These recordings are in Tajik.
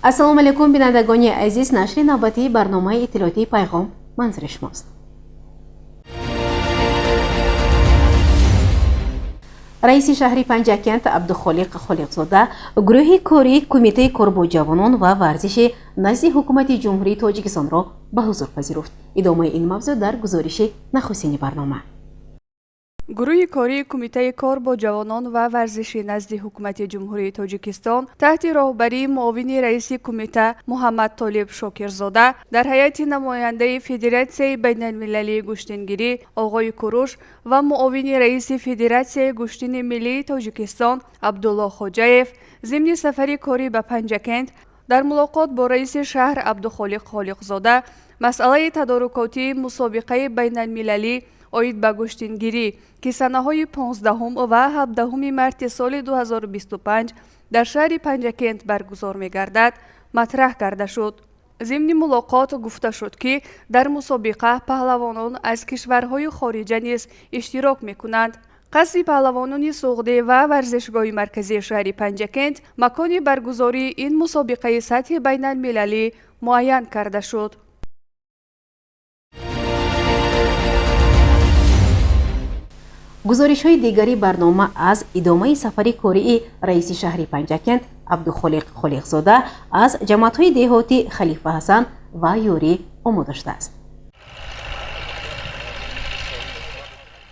ассалому алайкум бинандагони азиз, нашри навбатии барномаи иттилоотии пайғом манзури шумост. раиси шаҳри Панҷакент Абдухолиқ Холиқзода гурӯҳи кории Кумитаи кор бо ҷавонон ва варзиши назди ҳукумати ҷумҳурии Тоҷикистонро ба ҳузур пазируфт. идомаи ин мавзӯъ дар гузориши нахустини барнома. гурӯҳи кории Кумитаи кор бо ҷавонон ва варзиши назди ҳукумати ҷумҳурии Тоҷикистон таҳти роҳбарии муовини раиси кумита Муҳаммад Толиб Шокирзода дар ҳайати намояндаи Федератсияи байналмилалии гӯштингирӣ Оғои Куруш ва муовини раиси Федератсияи гӯштини миллии Тоҷикистон Абдулло Хоҷаев зимни сафари корӣ ба Панҷакент дар мулоқот бо раиси шаҳр Абдухолиқ Холиқзода масъалаи тадорукотии мусобиқаи байналмилалӣ оид ба гӯштингирӣ ки санаҳои 15 ва 17 марти соли 2025 дар шаҳри Панҷакент баргузор мегардад матраҳ карда шуд. зимни мулоқот гуфта шуд ки дар мусобиқа паҳлавонон аз кишварҳои хориҷа низ иштирок мекунанд. қасди паҳлавонони суғдӣ ва варзишгоҳи марказии шаҳри Панҷакент макони баргузории ин мусобиқаи сатҳи байналмилалӣ муайян карда шуд. гузоришҳои дигари барнома аз идомаи сафари кории раиси шаҳри Панҷакент Абдухолиқ Холиқзода аз ҷамоатҳои деҳотӣ Халифа Ҳасан ва ёрӣ омода шудааст.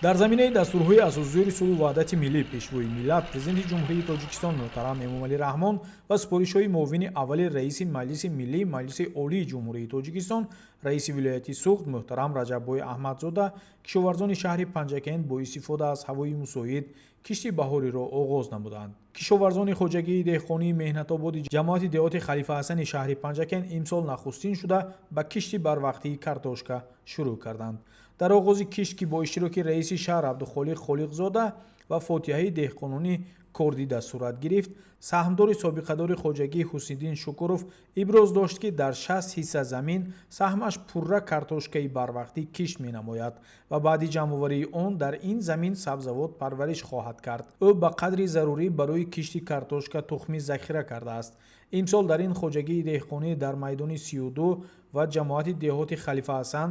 дар заминаи дастурҳои асосзӯри сулҳу ваҳдати миллӣ пешвои миллат президенти ҷумҳурии Тоҷикистон муҳтарам Эмомалӣ Раҳмон ва супоришҳои муовини аввали раиси Маҷлиси Миллии Маҷлиси Олии Ҷумҳурии Тоҷикистон раиси вилояти Суғд муҳтарам Раҷаббой Аҳмадзода кишоварзони шаҳри Панҷакент бо истифода аз ҳавои мусоид кишти баҳориро оғоз намуданд. кишоварзони хоҷагии деҳқонии меҳнатободи ҷамоати деҳоти Халифа Ҳасани шаҳри Панҷакент имсол нахустин шуда ба кишти барвақтии картошка шурӯъ карданд. дар оғози кишт ки бо иштироки раиси шаҳр Абдухолиқ Холиқзода ва фотиҳаи деҳқононӣ кордида сурат гирифт, саҳмдори собиқадори хоҷагии Ҳусниддин Шукуров иброз дошт ки дар 60 ҳисса замин саҳмаш пурра картошкаи барвақтӣ кишт менамояд ва баъди ҷамъоварии он дар ин замин сабзавот парвариш хоҳад кард. ӯ ба қадри зарурӣ барои кишти картошка тухмӣ захира кардааст. имсол дар ин хоҷагии деҳқонӣ дар майдони 32 ва ҷамоати деҳоти Халифа Ҳасан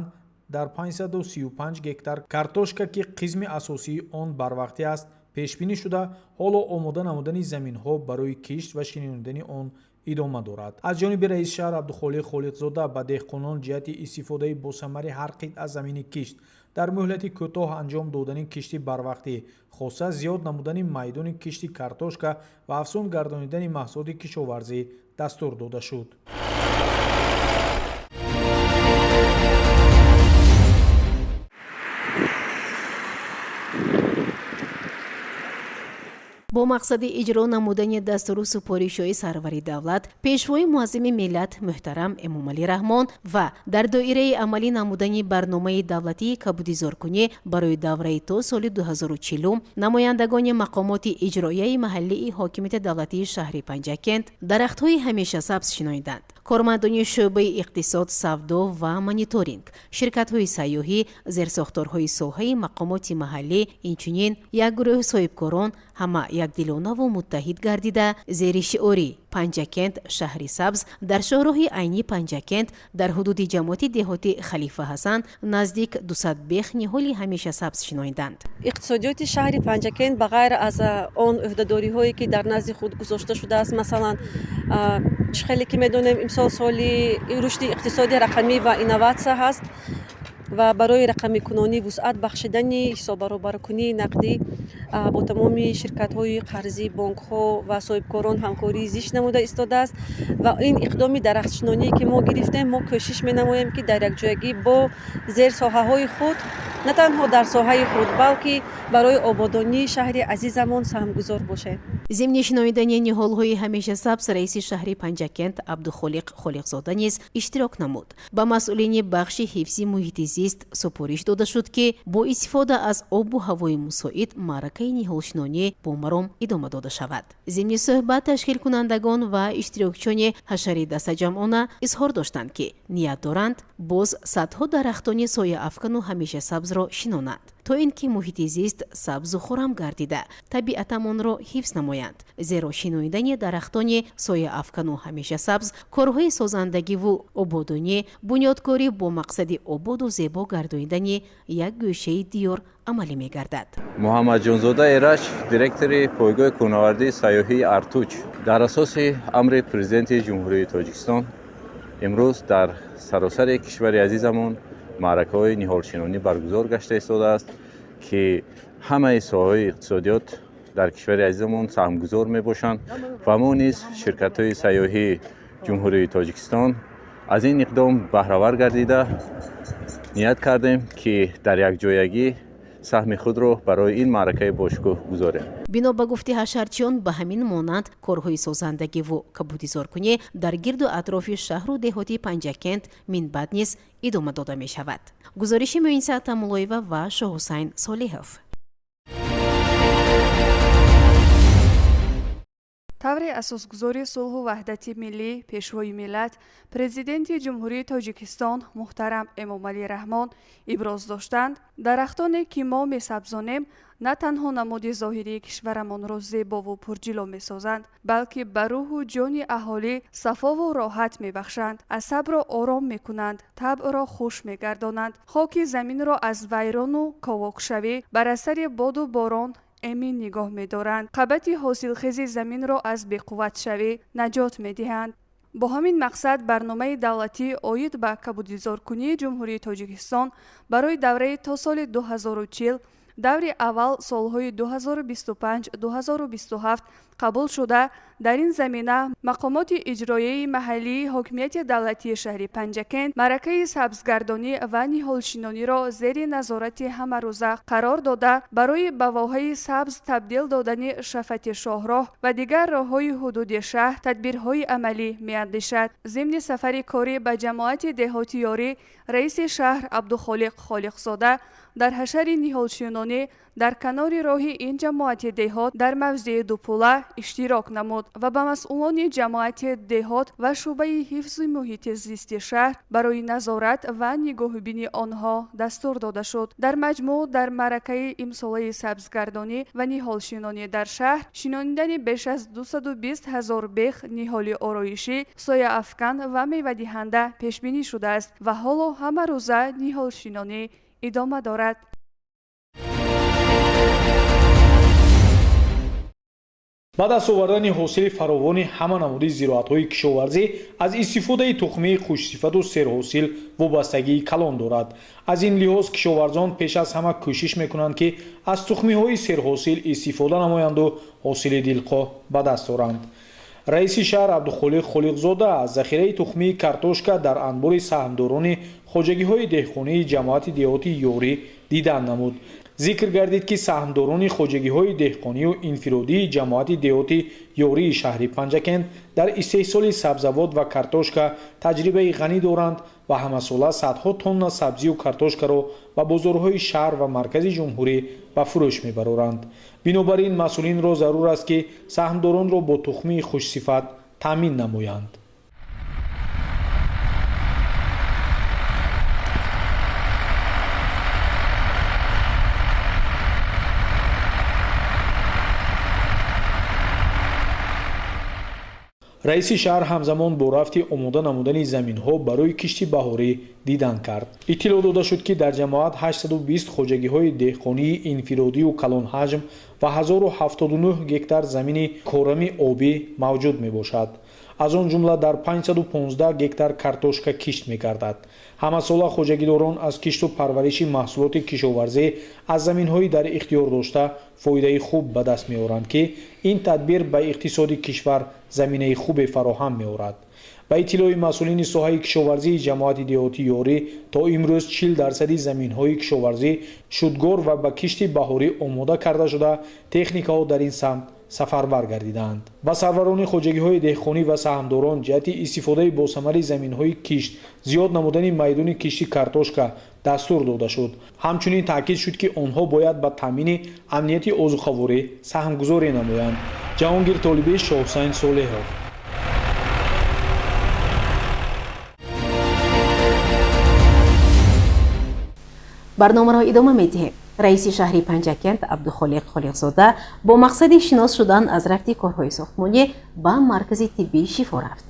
дар 535 гектар картошка ки қисми асосии он барвақтӣ аст пешбинӣ шуда ҳоло омода намудани заминҳо барои кишт ва шинонидани он идома дорад. аз ҷониби раиси шаҳр Абдухолиқ Холиқзода ба деҳқонон ҷиҳати истифодаи босамари ҳар қитъа замини кишт дар муҳлати кӯтоҳ анҷом додани кишти барвақтӣ, хоса зиёд намудани майдони кишти картошка ва афзун гардонидани маҳсулоти кишоварзӣ дастур дода шуд. бо мақсади иҷро намудани дастуру супоришҳои сарвари давлат пешвои муаззими миллат муҳтарам Эмомалӣ Раҳмон ва дар доираи амалӣ намудани барномаи давлатии кабудизоркунӣ барои давраи то соли 2040 намояндагони мақомоти иҷроияи маҳаллии ҳокимияти давлатии шаҳри Панҷакент дарахтҳои ҳамешасабз шинониданд. кормандони шӯъбаи иқтисод, савдо ва мониторинг, ширкатҳои сайёҳӣ, зерсохторҳои соҳаи мақомоти маҳаллӣ, инчунин як гурӯҳи соҳибкорон ҳама якдилонаву муттаҳид гардида зери шиори Панҷакент шаҳри сабз дар шоҳроҳи айни Панҷакент дар ҳудуди ҷамоати деҳоти Халифа Ҳасан наздик 200 бех ниҳоли ҳамешасабз шинониданд. иқтисодиёти шаҳри Панҷакент ба ғайр аз он ӯҳдадориҳое ки дар назди худ гузошта шудааст, масалан хеле ки медонем имсол соли рушди иқтисоди рақамӣ ва инноватсия ҳаст ва барои рақамикунонӣ вусъат бахшидани ҳисоббаробаркунии нақдӣ бо тамоми ширкатҳои қарзӣ, бонкҳо ва соҳибкорон ҳамкории зишт намуда истодааст ва ин иқдоми дарахтшиноние ки мо гирифтем, мо кӯшиш менамоем ки дар якҷоягӣ бо зерсоҳаҳои худ на танҳо дар соҳаи худ балки барои ободонии шаҳри азизамон саҳмгузор бошем. зимни шинонидани ниҳолҳои ҳамешасабз раиси шаҳри Панҷакент Абдухолиқ Холиқзода низ иштирок намуд. ба масъулини бахши ҳифзи муҳити зист супориш дода шуд ки бо истифода аз обу ҳавои мусоид маъракаи ниҳолшинонӣ бо маром идома дода шавад. зимни суҳбат ташкилкунандагон ва иштирокчиёни ҳашари дастаҷамъона изҳор доштанд ки ният доранд боз садҳо дарахтони сояафкану ҳамешасабзро шинонанд. то ин ки муҳити зист сабзу хурам гардида табиатамонро ҳифз намоянд. зеро шиноидани дарахтони сояафкану ҳамеша сабз, корҳои созандагиву ободонӣ, бунёдкорӣ бо мақсади ободу зебо гардонидани як гӯшаи диёр амалӣ мегардад. муҳаммадҷонзода эраш, директори пойгоҳи кӯҳнавардии сайёҳии Артуч, дар асоси амри президенти ҷумҳурии Тоҷикистон имрӯз дар саросари кишвари азизамон маъракаҳои ниҳолчинонӣ баргузор гашта истодааст, ки ҳамаи соҳаҳои иқтисодиёт дар кишвари азизамон саҳмгузор мебошанд ва мо низ ширкатҳои сайёҳии ҷумҳурии Тоҷикистон аз ин иқдом баҳравар гардида ният кардем, ки дар якҷоягӣ саҳми худро барои ин маъракаи бошкӯҳ гузорем. бино ба гуфти ҳашарчиён ба ҳамин монанд корҳои созандагиву кабудизоркунӣ дар гирду атрофи шаҳру деҳоти Панҷакент минбаъд низ идома дода мешавад. гузориши Муинса Атамуллоева ва Шоҳусайн Солиҳов. таври асосгузори сулҳу ваҳдати миллӣ, пешвои миллат, президенти ҷумҳурии Тоҷикистон муҳтарам Эмомалӣ Раҳмон иброз доштанд, дарахтоне ки мо месабзонем на танҳо намуди зоҳирии кишварамонро зебову пурҷило месозанд, балки ба рӯҳу ҷони аҳолӣ сафову роҳат мебахшанд, асабро ором мекунанд, табъро хуш мегардонанд, хоки заминро аз вайрону ковокшавӣ бар асари боду борон эмин нигоҳ медоранд, қабати ҳосилхези заминро аз беқувватшавӣ наҷот медиҳанд. бо ҳамин мақсад барномаи давлатӣ оид ба кабудизоркунии ҷумҳурии Тоҷикистон барои давраи то соли 2040, даври аввал солҳои 2025-2027 қабул шуда, дар ин замина мақомоти иҷроияи маҳаллии ҳокимияти давлатии шаҳри Панҷакент маъракаи сабзгардонӣ ва ниҳолчинониро зери назорати ҳамарӯза қарор дода, барои ба воҳаи сабз табдил додани Шафати Шоҳроҳ ва дигар роҳҳои ҳудуди шаҳр тадбирҳои амалӣ меандешад. зимни сафари корӣ ба ҷамоати деҳоти ёрӣ, раиси шаҳр Абдухолиқ Холиқзода дар ҳашари ниҳолчинонӣ дар канори роҳи ин ҷамоати деҳот дар мавзеи Дупула иштирок намуд ва ба масъулони ҷамоати деҳот ва шуъбаи ҳифзи муҳити зисти шаҳр барои назорат ва нигоҳубини онҳо дастур дода шуд. дар маҷмӯъ дар маъракаи имсолаи сабзгардонӣ ва ниҳолчинонӣ дар шаҳр шинонидани беш аз 220 000 бех ниҳоли ороишӣ, сояафкан ва мевадиҳанда пешбинӣ шудааст ва ҳоло ҳамарӯза ниҳолчинонӣ идома дорад. ба даст овардани ҳосили фаровони ҳама намуди зироатҳои кишоварзӣ аз истифодаи тухмии хушсифату серҳосил вобастагии калон дорад. аз ин лиҳоз кишоварзон пеш аз ҳама кӯшиш мекунанд ки аз тухмиҳои серҳосил истифода намоянду ҳосили дилхоҳ ба даст оранд. раиси шаҳр Абдухолиқ Холиқзода аз захираи тухмии картошка дар анбори саҳмдорони хоҷагиҳои деҳқонии ҷамоати деҳоти ёрӣ дидан намуд. зикр гардид ки саҳмдорони хоҷагиҳои деҳқонию инфиродии ҷамоати деҳоти ёрии шаҳри Панҷакент дар истеҳсоли сабзавот ва картошка таҷрибаи ғанӣ доранд ва ҳамасола садҳо тонна сабзию картошкаро ба бозорҳои шаҳр ва маркази ҷумҳурӣ ба фурӯш мебароранд. бинобар ин масъулинро зарур аст ки саҳмдоронро бо тухмии хушсифат таъмин намоянд. раиси шаҳр ҳамзамон бо рафти омода намудани заминҳо барои кишти баҳорӣ дидан кард. иттилоъ дода шуд ки дар ҷамоат 820 хоҷагиҳои деҳқонии инфиродию калонҳаҷм ва 1079 гектар замини корами обӣ мавҷуд мебошад. аз он ҷумла дар 515 гектар картошка кишт мегардад. ҳамасола хоҷагидорон аз кишту парвариши маҳсулоти кишоварзӣ аз заминҳои дар ихтиёр дошта фоидаи хуб ба даст меоранд, ки ин тадбир ба иқтисоди кишвар заминаи хубе фароҳам меорад. ба иттилои масъулини соҳаи кишоварзии ҷамоати деҳоти ёрӣ, то имрӯз 40% заминҳои кишоварзӣ шудгор ва ба кишти баҳорӣ омода карда шуда, техникаҳо дар ин самт сафарбар гардидаанд. ба сарварони хоҷагиҳои деҳқонӣ ва саҳмдорон ҷиҳати истифодаи босамари заминҳои кишт зиёд намудани майдони кишти картошка дастур дода шуд. ҳамчунин таъкид шуд ки онҳо бояд ба таъмини амнияти озуқаворӣ саҳмгузорӣ намоянд. ҷаҳонгир Толибӣ, Шоҳусайн Солиҳов. барномаро идома медиҳем. раиси шаҳри Панҷакент Абдухолиқ Холиқзода бо мақсади шинос шудан аз рафти корҳои сохтмонӣ ба маркази тиббии Шифо рафт.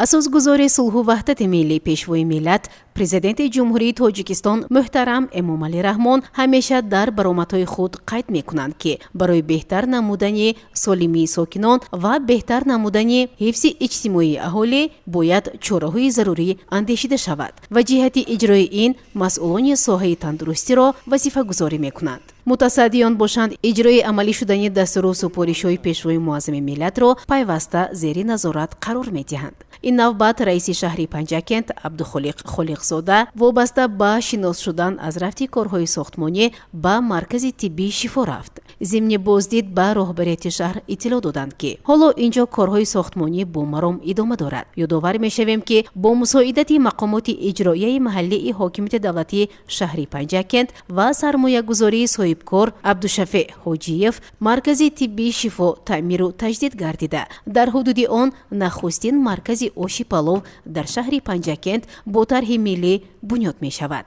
асосгузори сулҳу ваҳдати миллӣ пешвои миллат президенти ҷумҳурии Тоҷикистон муҳтарам Эмомалӣ Раҳмон ҳамеша дар баромадҳои худ қайд мекунанд, ки барои беҳтар намудани солимии сокинон ва беҳтар намудани ҳифзи иҷтимоии аҳолӣ бояд чораҳои зарурӣ андешида шавад ва ҷиҳати иҷрои ин масъулони соҳаи тандурустиро вазифагузорӣ мекунанд. мутасаддиён бошанд иҷрои амалӣ шудани дастуру супоришҳои пешвои муаззами миллатро пайваста зери назорат қарор медиҳанд. ин навбат раиси шаҳри Панҷакент Абдухолиқ Холиқзода вобаста ба шинос шудан аз рафти корҳои сохтмонӣ ба маркази тиббии Шифо рафт. зимни боздид ба роҳбарияти шаҳр иттилоъ доданд, ки ҳоло инҷо корҳои сохтмонӣ бо маром идома дорад. ёдовар мешавем, ки бо мусоидати мақомоти иҷроияи маҳаллии ҳокимияти давлатии шаҳри Панҷакент ва сармоягузории соҳибкор Абдушафеъ Ҳоҷиев маркази тиббии Шифо таъмиру таҷдид гардида, дар ҳудуди он нахустин маркази оши палов дар шаҳри Панҷакент бо тарҳи миллӣ бунёд мешавад.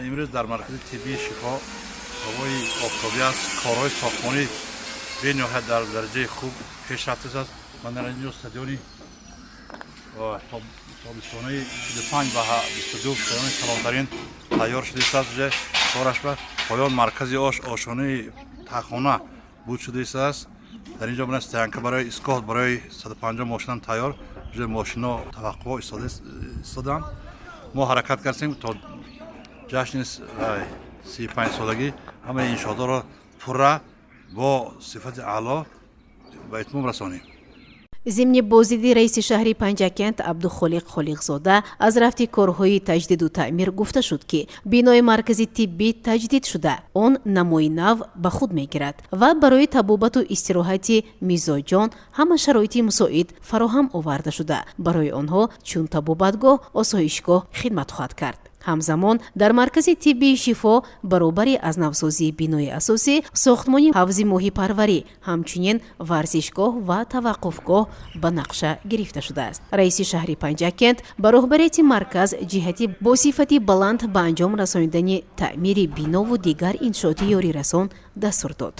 имрӯз дар маркази тиббии Шифо ҳавои офтобӣ аст, корҳои сохтмонӣ бениҳоят дар дараҷаи хуб пеш рафтааст. ман дар инҷо стадиони тобистонаи 45 ба 22 стадиони калонтарин тайёр шуда истааст. кораш ба поён маркази ошонаи таххона буд шуда истааст. дар инҷо мана стоянка барои искоҳ барои 150 мошинам тайёр, мошино таваққуҳо истоданд. мо ҳаракат кардем то ҷашни 35-солагӣ ҳамаи иншоотҳоро пурра бо сифати аъло ба итмом расонем. зимни боздиди раиси шаҳри Панҷакент Абдухолиқ Холиқзода аз рафти корҳои таҷдиду таъмир гуфта шуд, ки бинои маркази тиббӣ таҷдид шуда, он намои нав ба худ мегирад ва барои табобату истироҳати мизоҷон ҳама шароити мусоид фароҳам оварда шуда, барои онҳо чун табобатгоҳ, осоишгоҳ хидмат хоҳад кард. ҳамзамон дар маркази тиббии Шифо баробари аз навсозии бинои асосӣ, сохтмони ҳавзи моҳипарварӣ, ҳамчунин варзишгоҳ ва таваққуфгоҳ ба нақша гирифта шудааст. раиси шаҳри Панҷакент ба роҳбарияти марказ ҷиҳати бо сифати баланд ба анҷом расонидани таъмири бинову дигар иншооти ёрирасон дастур дод.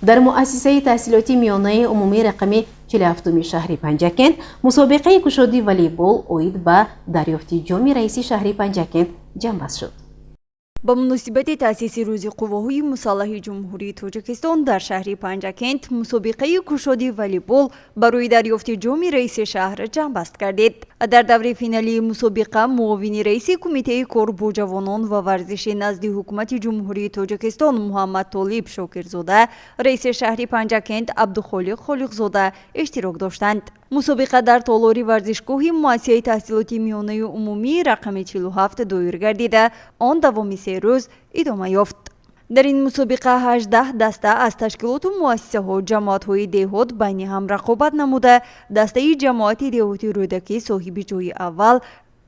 дар муассисаи таҳсилоти миёнаи умумии рақами 47 шаҳри Панҷакент мусобиқаи кушоди волейбол оид ба дарёфти ҷоми раиси шаҳри Панҷакент ҷамъбаст шуд. ба муносибати таъсиси рӯзи қувваҳои мусаллаҳи ҷумҳурии Тоҷикистон дар шаҳри Панҷакент мусобиқаи кушоди волейбол барои дарёфти ҷоми раиси шаҳр ҷамъбаст гардид. дар даври финалии мусобиқа муовини раиси кумитаи кор бо ҷавонон ва варзиши назди ҳукумати ҷумҳурии Тоҷикистон Муҳаммад Толиб Шокирзода, раиси шаҳри Панҷакент Абдухолиқ Холиқзода иштирок доштанд. мусобиқа дар толори варзишгоҳи муассисаи таҳсилоти миёнаи умумии рақами 47 доир гардида, он давоми 3 рӯз идома ёфт. дар ин мусобиқа 18 даста аз ташкилоту муассисаҳо, ҷамоатҳои деҳот байни ҳам рақобат намуда, дастаи ҷамоати деҳоти Рӯдакӣ соҳиби ҷои аввал,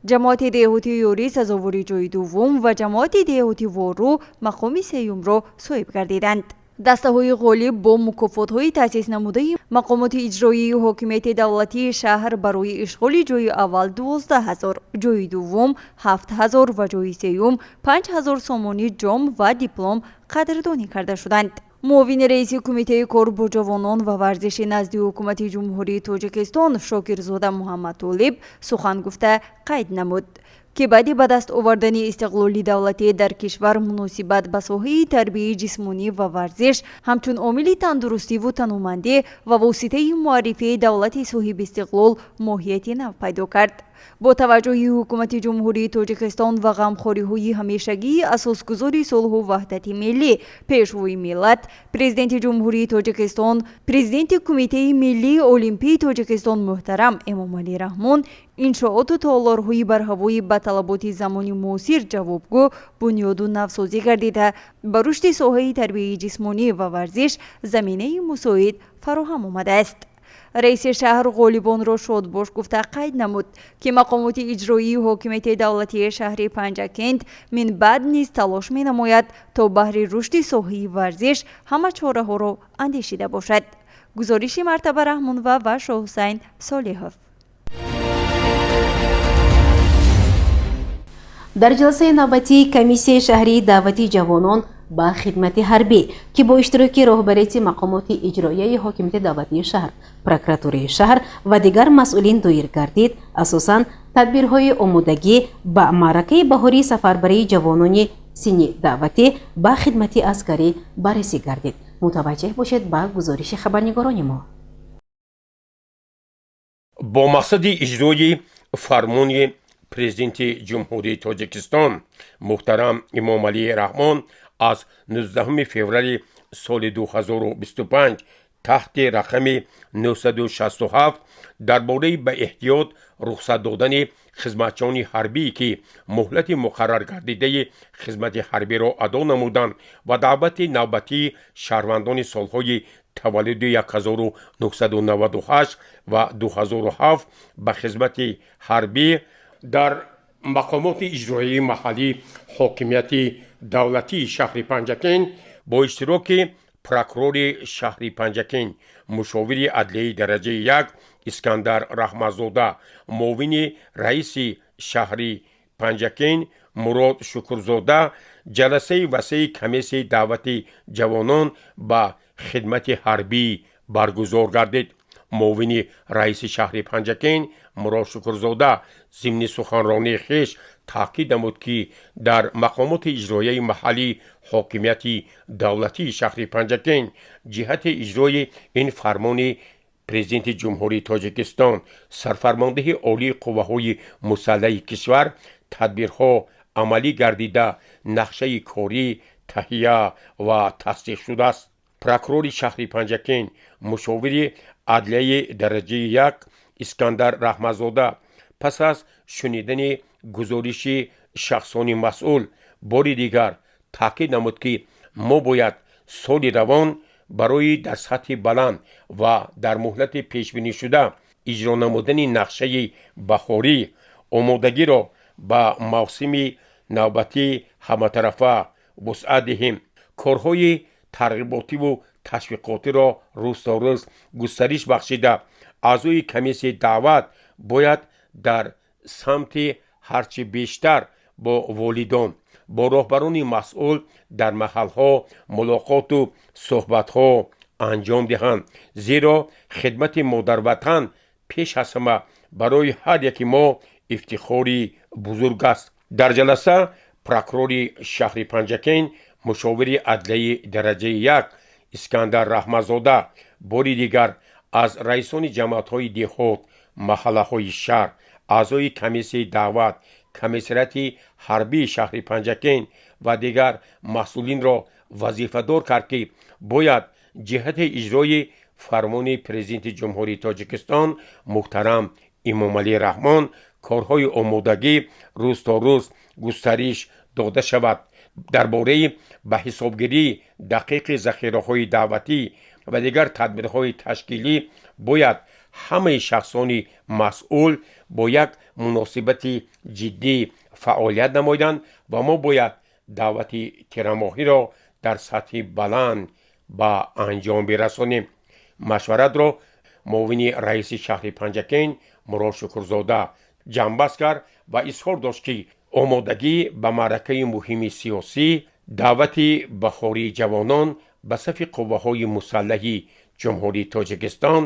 ҷамоати деҳоти Ёрӣ сазовори ҷои дуввум ва ҷамоати деҳоти Вору мақоми сеюмро соҳиб гардиданд. дастаҳои ғолиб бо мукофотҳои таъсис намудаи мақомоти иҷроии ҳокимияти давлатии шаҳр барои ишғоли ҷои аввал 12,000, ҷои дуввум 7,000 ва ҷои сеюм 5,000 сомонӣ ҷом ва диплом қадрдонӣ карда шуданд. муовини раиси кумитаи кор бо ҷавонон ва варзиши назди ҳукумати ҷумҳурии Тоҷикистон Шокирзода Муҳаммад Толиб сухан гуфта қайд намуд, ки баъди ба даст овардани истиқлоли давлатӣ дар кишвар муносибат ба соҳаи тарбияи ҷисмонӣ ва варзиш ҳамчун омили тандурустиву таномандӣ ва воситаи муаррифии давлати соҳиби истиқлол моҳияти нав пайдо кард. бо таваҷҷӯҳи ҳукумати ҷумҳурии Тоҷикистон ва ғамхориҳои ҳамешагии асосгузори сулҳу ваҳдати миллӣ, пешвои миллат, президенти ҷумҳурии Тоҷикистон, президенти Кумитаи Миллии Олимпии Тоҷикистон муҳтарам Эмомалӣ Раҳмон иншооту таолорҳои барҳавои ба талаботи замони муосир ҷавобгӯ бунёду навсозӣ гардида, ба рушди соҳаи тарбияи ҷисмонӣ ва варзиш заминаи мусоид фароҳам омадааст. раиси шаҳр ғолибонро шодбош гуфта қайд намуд, ки мақомоти иҷроии ҳокимияти давлатии шаҳри Панҷакент минбаъд низ талош менамояд то баҳри рушди соҳаи варзиш ҳама чораҳоро андешида бошад. гузориши Мартаба Раҳмонова ва Шоҳусайн Солиҳов. дар ҷаласаи навбатии комиссияи шаҳрии даъвати ҷавонон ба хидмати ҳарбӣ ки бо иштироки роҳбарияти мақомоти иҷроияи ҳокимияти давлатии шаҳр, прокуратураи шаҳр ва дигар масъулин доир гардид, асосан тадбирҳои омодагӣ ба маъракаи баҳории сафарбарии ҷавонони синни даъватӣ ба хидмати аскарӣ баррасӣ гардид. мутаваҷҷеҳ бошед ба гузориши хабарнигорони мо. бо мақсади иҷрои фармони президенти ҷумҳурии тоҷикистон муҳтарам эмомалии раҳмон аз 19 феврали соли 2025 таҳти рақами 967 дар бораи ба эҳтиёт рухсат додани хизматчони ҳарбие ки муҳлати муқаррар гардидаи хизмати ҳарбиро адо намуданд ва даъвати навбатии шаҳрвандони солҳои таваллуди 1998 ва 2007 ба хизмати ҳарбӣ дар мақомоти иҷроияи маҳаллӣ ҳокимияти давлатии шаҳри Панҷакен бо иштироки прокурори шаҳри Панҷакен, мушовири адлияи дараҷаи 1 Искандар Раҳматзода, муовини раиси шаҳри Панҷакен Мурод Шукрзода ҷаласаи васеъи комиссияи даъвати ҷавонон ба хидмати ҳарбӣ баргузор гардид. муовини раиси шаҳри Панҷакен Мурод Шукрзода зимни суханронии хеш таъкид намуд ки дар мақомоти иҷроияи маҳаллӣ ҳокимияти давлатии шаҳри Панҷакен ҷиҳати иҷрои ин фармони президенти ҷумҳурии Тоҷикистон, сарфармондаи олии қувваҳои мусаллаҳи кишвар тадбирҳо амалӣ гардида нақшаи корӣ таҳия ва тасдиқ шудааст. прокурори шаҳри Панҷакен, мушовири адлияи дараҷаи 1 Искандар Раҳматзода пас аз шунидани гузориши шахсони масъул бори дигар таъкид намуд ки мо бояд соли равон барои дар сатҳи баланд ва дар муҳлати пешбинишуда иҷро намудани нақшаи баҳорӣ омодагиро ба мавсими навбатии ҳаматарафа вусъат диҳем. корҳои тарғиботиву ташвиқотиро рӯзторӯз густариш бахшида аъзои комиссияи даъват бояд дар самти ҳарчи бештар бо волидон, бо роҳбарони масъул дар маҳалҳо мулоқоту суҳбатҳо анҷом диҳанд, зеро хидмати модарватан пеш аз ҳама барои ҳар яки мо ифтихори бузург аст. дар ҷаласа прокурори шаҳри Панҷакен, мушовири адлияи дараҷаи 1 Искандар Раҳматзода бори дигар аз раисони ҷамъиятҳои деҳот, маҳаллаҳои шаҳр, аъзои комиссияи даъват, комиссарияти ҳарбии шаҳри Панҷакен ва дигар масъулинро вазифадор кард ки бояд ҷиҳати иҷрои фармони президенти ҷумҳурии Тоҷикистон муҳтарам Эмомалии Раҳмон корҳои омодагӣ рӯз то рӯз густариш дода шавад. дар бораи ба ҳисобгирии дақиқи захираҳои даъватӣ ва дигар тадбирҳои ташкилӣ бояд ҳамаи шахсони масъул бо як муносибати ҷиддӣ фаъолият намояданд ва мо бояд даъвати тирамоҳиро дар сатҳи баланд ба анҷом бирасонем. машваратро муовини раиси шаҳри Панҷакен Мурод Шукрзода ҷамъбаст кард ва изҳор дошт ки омодагӣ ба маъракаи муҳими сиёсӣ, даъвати баҳории ҷавонон ба сафи қувваҳои мусаллаҳи ҷумҳурии Тоҷикистон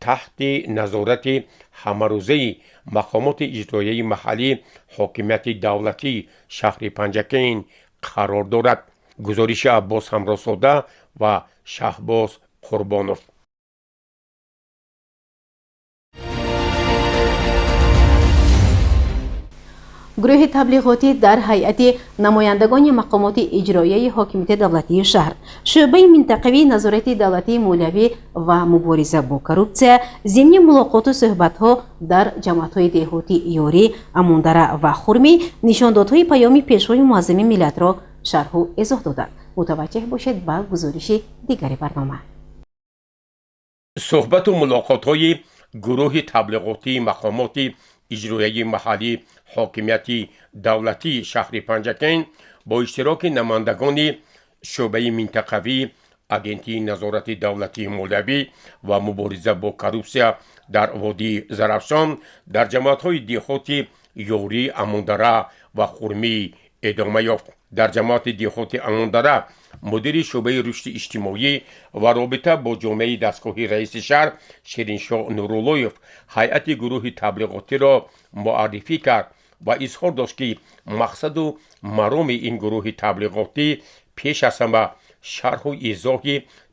таҳти назорати ҳамарӯзаи мақомоти иҷроияи маҳаллӣ ҳокимияти давлатии шаҳри Панҷакен қарор дорад. гузориши Аббос Ҳамросода ва Шаҳбоз Қурбонов. гурӯҳи таблиғотӣ дар ҳайати намояндагони мақомоти иҷроияи ҳокимияти давлатии шаҳр, шӯъбаи минтақавии назорати давлатии молиявӣ ва мубориза бо коррупсия зимни мулоқоту суҳбатҳо дар ҷамъиятҳои деҳотӣ Ёрӣ, Амондара ва Хурмӣ нишондодҳои паёми пешвои муаззими миллатро шарҳу изоҳ доданд. мутаваҷҷеҳ бошед ба гузориши дигари барнома. суҳбату мулоқотҳои гурӯҳи таблиғотии мақомоти иҷроияи маҳаллӣ ҳокимияти давлатии шаҳри Панҷакен бо иштироки намояндагони шӯъбаи минтақавӣ, агентии назорати давлатии молиявӣ ва мубориза бо коррупсия дар водии Зарафшон дар ҷамъиятҳои деҳоти Ёрӣ, Амондара و خرمی ادامه یافت. در جماعت دیهاتی امانداره مدیر شعبه رشد اجتماعی و رابطه با جامعه دستگاهی رئیس شهر شیرینشاه نوراللهیف هیئت گروه تبلیغاتی را معرفی کرد و اظهار داشت که مقصد و مرام این گروه تبلیغاتی پیش از همه شرح و ایضاح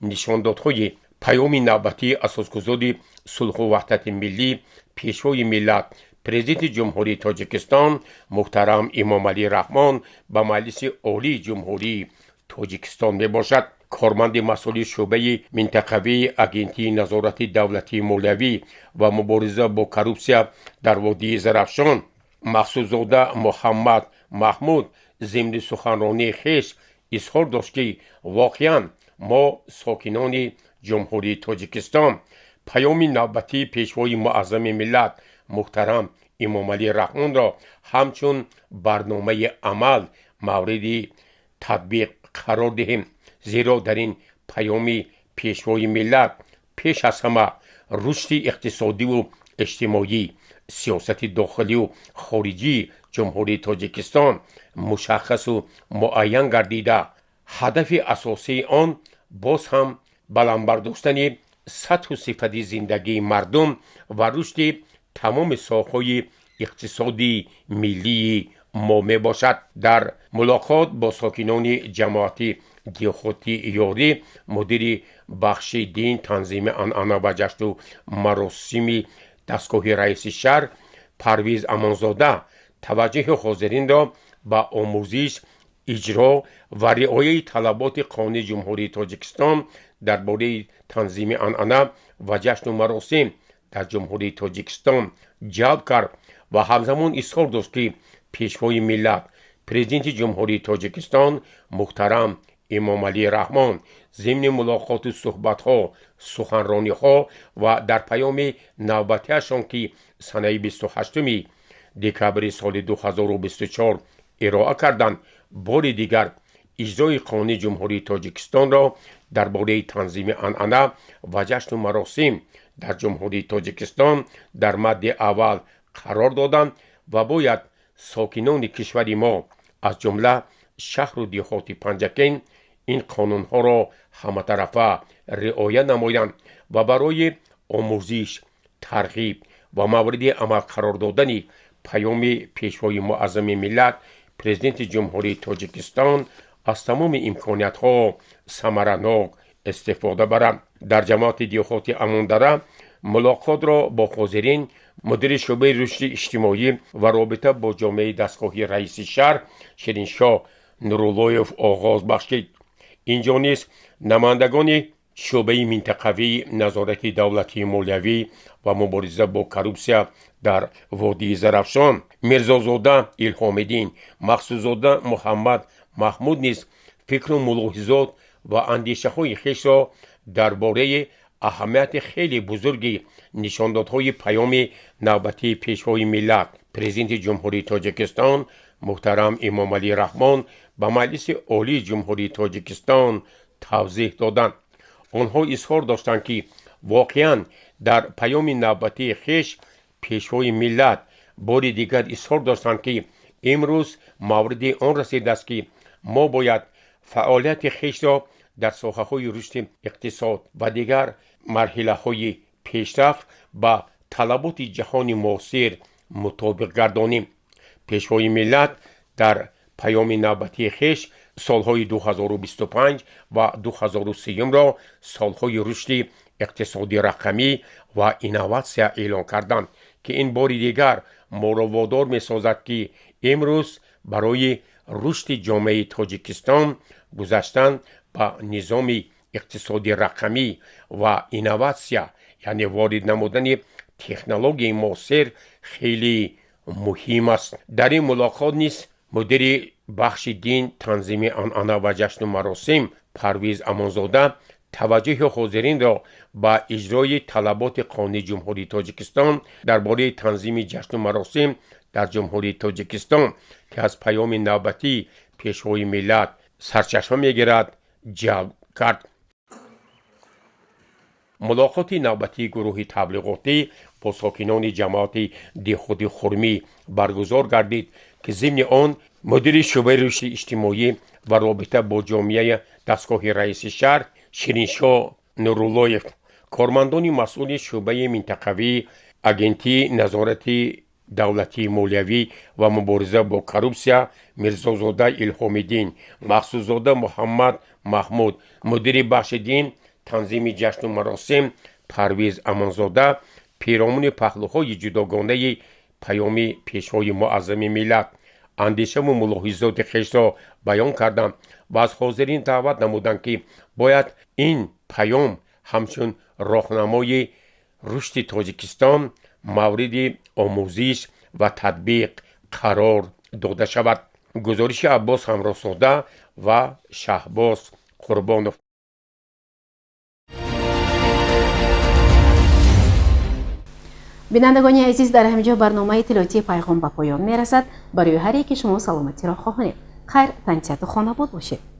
نشاندادهای پیام نوبتی اساسگذار صلح و وحدت ملی پیشوای ملت پرزیدنت جمهوری تاجیکستان محترم امام علی رحمان به مجلس عالی جمهوری تاجیکستان می باشد. کارمند مسئول شعبه منطقوی اگنتی نظارت دولتی مولوی و مبارزه با کروپسیا در وادی زرافشان مقصودزاده محمد محمود ضمن سخنرانی خویش اظهار داشت که واقعا ما ساکنان جمهوری تاجیکستان پیام نوبتی پیشوای معظم ملت محترم امام علی رحمان را همچون برنامه عمل مورد تطبیق قرار دهیم، زیرا در این پیام پیشوای ملت پیش از همه رشد اقتصادی و اجتماعی، سیاست داخلی و خارجی جمهوری تاجیکستان مشخص و معین گردیده. هدف اساسی آن باز هم بلند برداشتن سطح و صفت زندگی مردم و رشد تمام ساختهای اقتصادی ملی ما می باشد. در ملاقات با ساکنان جماعت دیهاتی یاری مدیر بخش دین تنظیم عنعنه و جشن و مراسم دستگاه رئیس شهر پرویز امانزاده توجه حاضرین را به آموزش، اجرا و رعایت طلبات قانون جمهوری تاجیکستان درباره تنظیم عنعنه و جشن و مراسم در جمهوری تاجیکستان جلب کرد و همزمان اظهار داشت که پیشوای ملت پرزیدنت جمهوری تاجیکستان محترم امام علی رحمان ضمن ملاقات و صحبت‌ها، سخنرانی‌ها و در پیام نوبتی‌شان که سنه 28 دکبر سال 2024 ارائه کردند، بار دیگر اجرای قانون جمهوری تاجیکستان را درباره تنظیم عنعنه و جشن و مراسم در جمهوری تاجیکستان در مد اول قرار دادند و باید ساکنان کشور ما از جمله شهر و دیهات پنجکین این قانون ها را همه طرفه رعایت نمایند و برای آموزش، ترغیب و مورد عمل قرار دادن پیام پیشوای معظم ملت پرزیدنت جمهوری تاجیکستان از تمام امکانیت ها ثمرناک استفاده برند. در جماعت دیهاتی امانداره ملاقات را با حاضرین مدیر شعبه رشد اجتماعی و رابطه با جامعه دستگاهی رئیس شهر شیرینشاه نوراللهیف آغاز بخشید. اینجا نیز نمایندگان شعبه منطقوی نظارت دولتی مولوی و مبارزه با کروپسیا در وادی زرافشان میرزازاده الهام‌الدین، مقصودزاده محمد محمود نیز فکر و ملاحظات و اندیشه های خویش را درباره اهمیت خیلی بزرگی نشاندادهای پیام نوبتی پیشوای ملت پرزیدنت جمهوری تاجیکستان محترم امام علی رحمان به مجلس عالی جمهوری تاجیکستان توضیح دادند. آنها اظهار داشتند که واقعا در پیام نوبتی خویش پیشوای ملت بار دیگر اظهار داشتند که امروز مورد آن رسیده است که ما باید فعالیت خویش را در ساحه‌های رشد اقتصاد و دیگر مرحله‌های پیشرفت با طلبات جهان معاصر مطابق گردانیم. پیشوای ملت در پیام نوبتی خویش سالهای 2025 و 2030 را سالهای رشد اقتصادی رقمی و اینواسیا اعلان کردند که این بار دیگر ما را وادار می‌سازد که امروز برای رشد جامعه تاجیکستان گذشتن به نظام اقتصادی رقمی و اینواسیا یعنی وارد نمودن تکنولوژی معاصر خیلی مهم است. در این ملاقات نیز مدیر بخش دین تنظیم عنعنه و جشن و مراسم پرویز امانزاده توجه حاضرین را به اجرای طلبات قانون جمهوری تاجیکستان درباره تنظیم جشن و مراسم در جمهوری تاجیکستان که از پیام نوبتی پیشوای ملت سرچشمه می‌گیرد جلب کرد. ملاقات نوبتی گروه تبلیغاتی با ساکنان جماعت دهخود خرمی برگزار گردید که ضمن آن مدیر شعبه رشد اجتماعی و رابطه با جامعه دستگاه رئیس شهر شیرینشاه نوراللهیف، کارمندان مسئول شعبه منطقوی اگنتی نظارت دولتی مالیوی و مبارزه با کروپسیا میرزازاده الهامیدین، مقصودزاده محمد محمود، مدیر بخش دین تنظیم جشن و مراسم پرویز امانزاده، پیرامون پهلوهای جداگانه پیام پیشوای معظم ملت اندیشه و ملاحظات خویش را بیان کردند و از حاضرین دعوت نمودند که باید این پیام همچون راهنمای رشد تاجیکستان مورد آموزش و تطبیق قرار داده شود. گزارش عباس همراساده و شهباز قربانov. بینندگان عزیز، در همینجا برنامه اطلاعاتی پیغام به پایان میرسد. برای هر یک شما سلامتی را خواهانیم. خیر، تنیت خانه بود باشید.